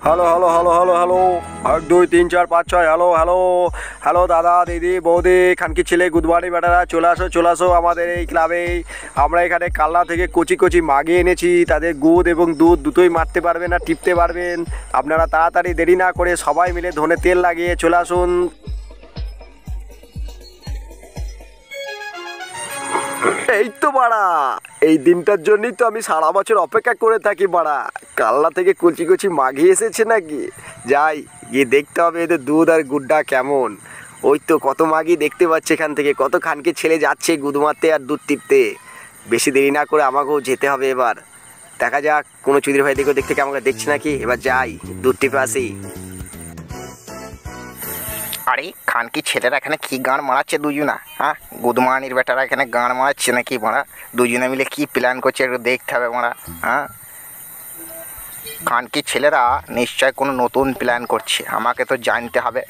Hello hello hello hello hello 1 2 3 4 5 6 hello hello hello দাদা দিদি বৌদি খানকি ছেলে গুদবাড়ি বেটারা চলে আসো আমাদের এই ক্লাবে। আমরা এখানে কালনা থেকে কচি কচি মাগি এনেছি, তাদের গুদ এবং দুধ দুটোই মারতে পারবেন আর টিপতে পারবেন। আপনারা তাড়াতাড়ি দেরি না করে সবাই মিলে ধনে তেল লাগিয়ে চলে আসুন। এই তো বাড়া, এই দিনটার জন্যই তো আমি সারা বছর অপেক্ষা করে থাকি বাড়া। কালনা থেকে কচি কচি মাঘি এসেছে নাকি, যাই গিয়ে দেখতে হবে এদের দুধ আর গুড্ডা কেমন। ওই তো কত মাঘি দেখতে পাচ্ছে এখান থেকে, কত খানকে ছেলে যাচ্ছে গুদ মারতে আর দুধ টিপতে। বেশি দেরি না করে আমাকেও যেতে হবে এবার। দেখা যাক কোনো চুদির ভাই দেখে দেখতে আমাকে দেখছি নাকি, এবার যাই দুধ টিপে আসি। আরে খানকি ছেলেরা এখানে কি গান মারাচ্ছে দুজনা? হ্যাঁ, গুদমানির বেটারা এখানে গান মারাচ্ছে নাকি মারা? দুজনে মিলে কি প্ল্যান করছে একটু দেখতে হবে মারা। হ্যাঁ, খানকি ছেলেরা নিশ্চয় কোনো নতুন প্ল্যান করছে, আমাকে তো জানতে হবে।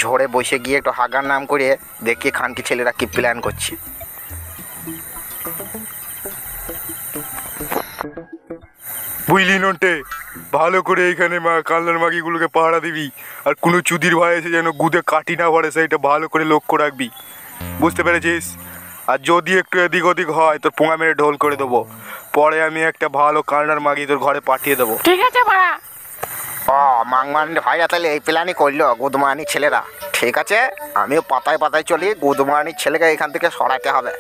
ঝড়ে বসে গিয়ে একটু হাগার নাম করে দেখি খানকি ছেলেরা কি প্ল্যান করছে। বুঝলি নন্টে, ভালো করে এইখানে কালনার মাগিগুলোকে পাহারা দিবি, আর কোনো চুদির ভাই এসে যেন গুদে কাটি না পড়ে সেইটা ভালো করে লক্ষ্য রাখবি, বুঝতে পেরেছিস? আর যদি একটু এদিক ওদিক হয় তোর পোঙা মেরে ঢোল করে দেবো, পরে আমি একটা ভালো কালনার মাগি তোর ঘরে পাঠিয়ে দেবো। ঠিক আছে ভাড়া। ও মাংমানির ভাইরা তাহলে এই প্ল্যানই করলো, গুদমানির ছেলেরা। ঠিক আছে, আমিও পাতায় পাতায় চলি, গুদমানির ছেলেকে এখান থেকে সরাতে হবে,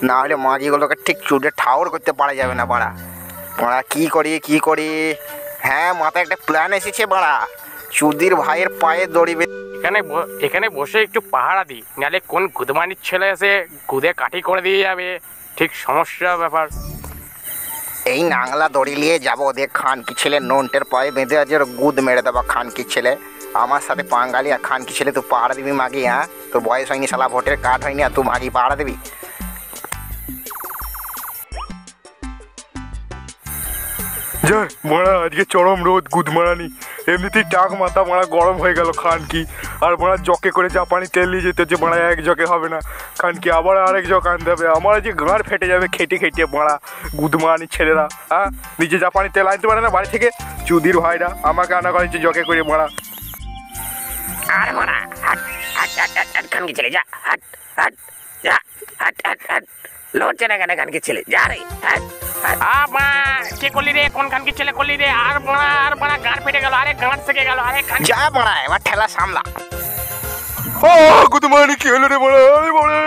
না হলে মাগিগুলোকে ঠিক চুটে ঠাউর করতে পারা যাবে না বাড়া। বাড়া কী করি? হ্যাঁ, মাথায় একটা প্ল্যান এসেছে বাড়া। চুদির ভাইয়ের পায়ে দড়ি এখানে বসে একটু পাহারা দিই, নাহলে কোন গুদমানির ছেলে এসে গুদে কাঠি করে দিয়ে যাবে, ঠিক সমস্যা ব্যাপার। এই নাংলা দড়ি নিয়ে যাবো, দেখ খানকি ছেলে নন্টের পায়ে বেঁধে আছে, ওর গুদ মেরে দেবো। খানকি ছেলে আমার সাথে পাঙ্গালি, আর খানকি ছেলে তুই পাহারা দিবি মাগি। হ্যাঁ, তোর বয়স হয়নি, শালা ভোটের কার্ড হয়নি, আর তুই মাগি পাহারা দিবি? যাই মারা, আজকে চরম রোদ, গুদ মারানি। এমনিতেই টাক মাথা মারা গরম হয়ে গেল খানকি, আর মারা জকে করে জাপানি তেল নিয়ে যেতে হচ্ছে মারা, এক জকে হবে না খানকি, আবার আরেক জক আনতে হবে। আমার যে গাঁড় ফেটে যাবে খেটে মারা গুদ মারানি ছেলেরা। হ্যাঁ, নিজে জাপানি তেল আনতে পারে না বাড়ি থেকে, চুদির ভাইরা আমাকে আনা করেছে জকে করে মারা। আর মারা হাট হাট হাট হাট হাট, খানকি ছেলে যা, হাট হাট যা, হাট হাট হাট, লড়ছে না কেন খানকি ছেলে, যা রে হাট। কে করলি রে? কোন খানকি ছেলে করলি রে? আর বড়া গাঁড় ফেটে গেল, আরে গাঁড় থেকে গেল, আরে যা বড়া, এবার ঠেলা সামলা। ও গুদ মারানি কি হলো রে বড়া? আরে বড়া,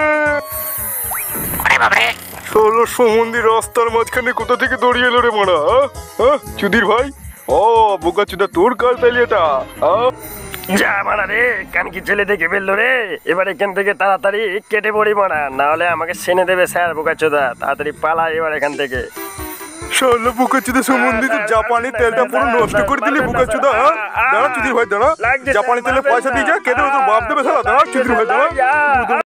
আরে বাবা রে, ষোলো সমুদ্রের রাস্তার মাঝখানে কোথা থেকে দড়িয়ে এলো রে মারা? হ্যাঁ চুদির ভাই, ও বোকা চুদা তোর কাজ তাইলে এটা? যা মারা রে, কানকি ছেলে দেখে ফেললো রে। এবার এখান থেকে তাড়াতাড়ি কেটে পড়ি মারা, না হলে আমাকে সেনে দেবে স্যার বোকাচোদা। তাড়াতাড়ি পালা এবার এখান থেকে। শালা বোকাচোদা সম্বন্ধে তো জাপানি তেলটা পুরো নষ্ট করে দিলি বোকাচোদা। দাঁড়া চুদির ভাই দাঁড়া, জাপানি তেলে পয়সা দিয়ে যা, কেটে তোর বাপ দেবে শালা। দাঁড়া চুদির ভাই দাঁড়া।